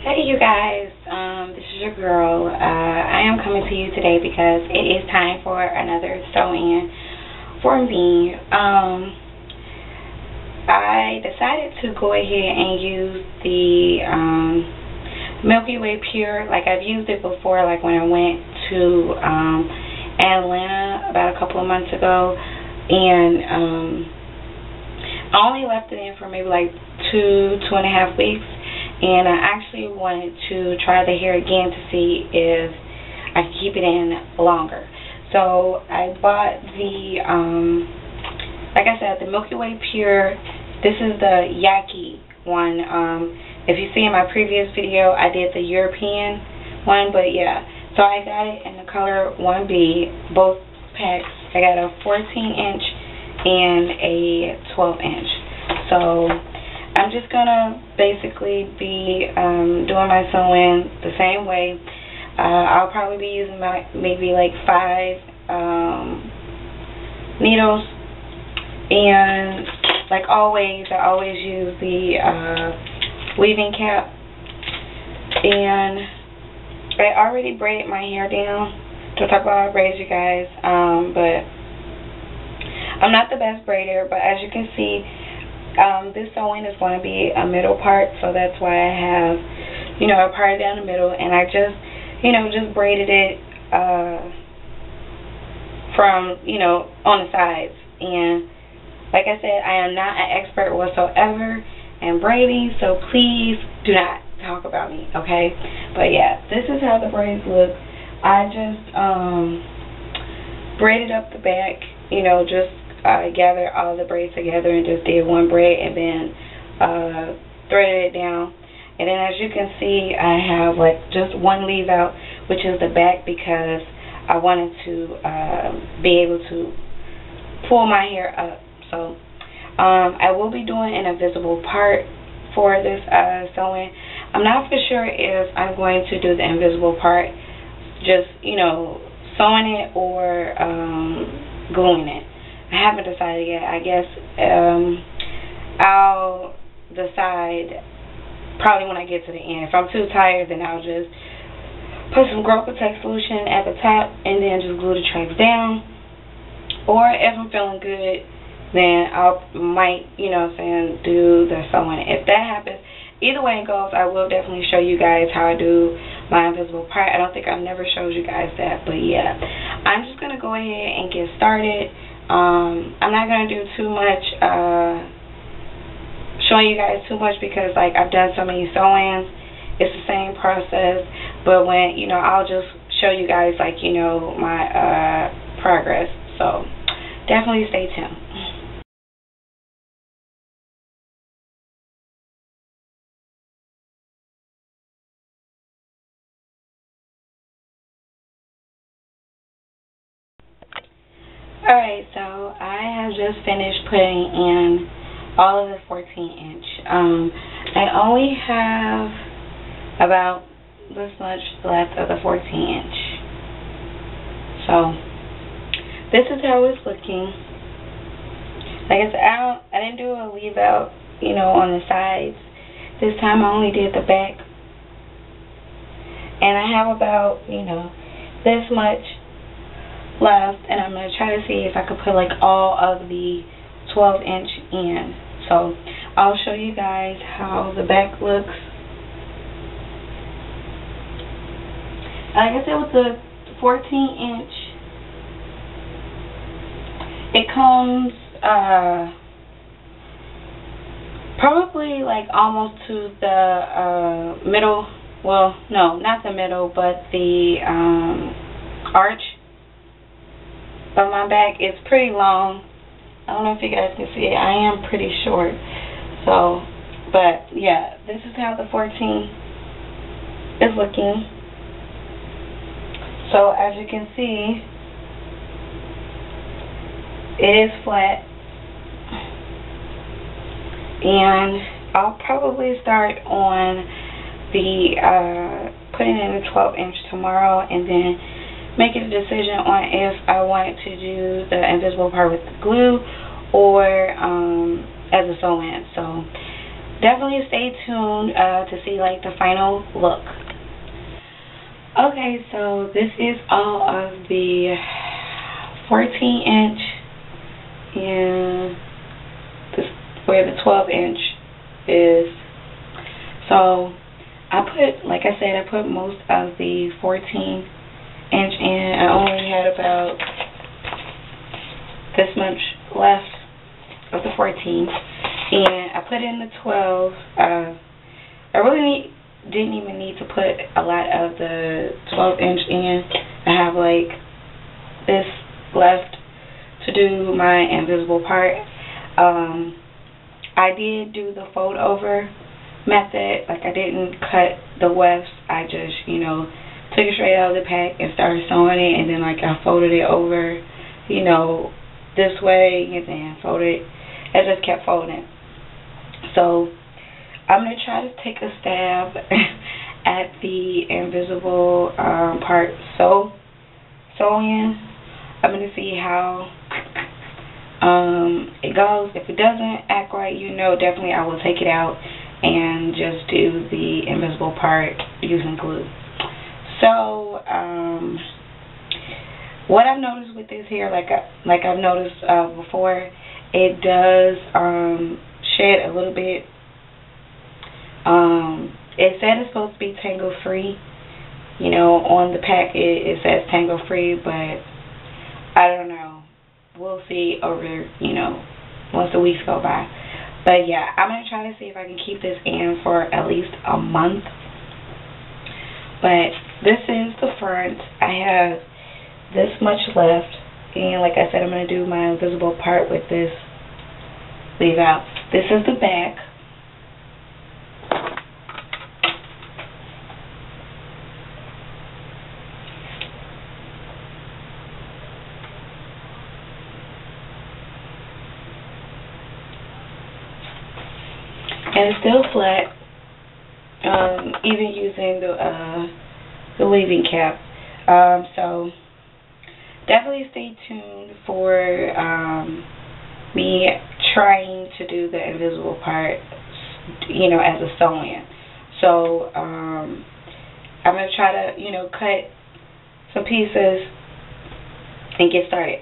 Hey you guys, this is your girl. I am coming to you today because it is time for another sew-in for me. I decided to go ahead and use the Milkyway Pure. Like, I've used it before, like when I went to Atlanta about a couple of months ago, and I only left it in for maybe like 2.5 weeks. And I actually wanted to try the hair again to see if I could keep it in longer. So I bought the, like I said, the Milkyway Pure. This is the Yaky one. If you see in my previous video, I did the European one, but yeah. So I got it in the color 1B, both packs. I got a 14-inch and a 12-inch. So I'm just going to basically be doing my sewing the same way. I'll probably be using maybe like 5 needles. And like always, I always use the weaving cap. And I already braided my hair down. Don't talk about braids, you guys. But I'm not the best braider, but as you can see, this sewing is going to be a middle part, so that's why I have, a part down the middle, and I just, just braided it from, on the sides. And like I said, I am not an expert whatsoever in braiding, so please do not talk about me, okay? But yeah, this is how the braids look. I just braided up the back, just gathered all the braids together and just did one braid and then threaded it down. And then as you can see, I have like just one leave out, which is the back, because I wanted to be able to pull my hair up. So I will be doing an invisible part for this sewing. I'm not for sure if I'm going to do the invisible part, just sewing it or gluing it. I haven't decided yet. I guess I'll decide probably when I get to the end. If I'm too tired, then I'll just put some Grow Protect solution at the top and then just glue the tracks down. Or if I'm feeling good, then I might, do the sewing. If that happens, either way it goes, I will definitely show you guys how I do my invisible part. I don't think I've never showed you guys that, but yeah. I'm just going to go ahead and get started. I'm not going to do too much, showing you guys too much, because like I've done so many sew-ins, it's the same process, but when, I'll just show you guys like, my progress. So definitely stay tuned. Alright, so I have just finished putting in all of the 14-inch. I only have about this much left of the 14-inch. So this is how it's looking. Like I said, I didn't do a leave out, on the sides. This time I only did the back. And I have about, this much left, and I'm going to try to see if I could put like all of the 12-inch in. So I'll show you guys how the back looks. Like I said, with the 14-inch, it comes probably like almost to the middle. Well, no, not the middle, but the arch of my back. Is pretty long. I don't know if you guys can see it. I am pretty short. So, but yeah, this is how the 14 is looking. So as you can see, it is flat. And I'll probably start on the putting in the 12-inch tomorrow, and then making a decision on if I want to do the invisible part with the glue or as a sew-in. So definitely stay tuned to see like the final look. Okay, so this is all of the 14-inch and this, where the 12-inch is. So I put, like I said, I put most of the 14-inch in. I only had about this much left of the 14, and I put in the 12. I really didn't even need to put a lot of the 12-inch in. I have like this left to do my invisible part. I did do the fold over method. Like, I didn't cut the wefts. I just, you know, took it straight out of the pack and started sewing it, and then like I folded it over, you know, this way, and then folded it. I just kept folding. So I'm going to try to take a stab at the invisible part sewing. I'm going to see how it goes. If it doesn't act right, you know, definitely I will take it out and just do the invisible part using glue. So what I've noticed with this here, like I've noticed before, it does shed a little bit. It said it's supposed to be tangle free. You know, on the pack it says tangle free, but I don't know. We'll see over, you know, once the weeks go by. But yeah, I'm going to try to see if I can keep this in for at least a month. But this is the front. I have this much left. And like I said, I'm going to do my invisible part with this leave out. This is the back. And it's still flat, even using the weaving cap. So definitely stay tuned for me trying to do the invisible part, you know, as a sew-in. So I'm going to try to, you know, cut some pieces and get started.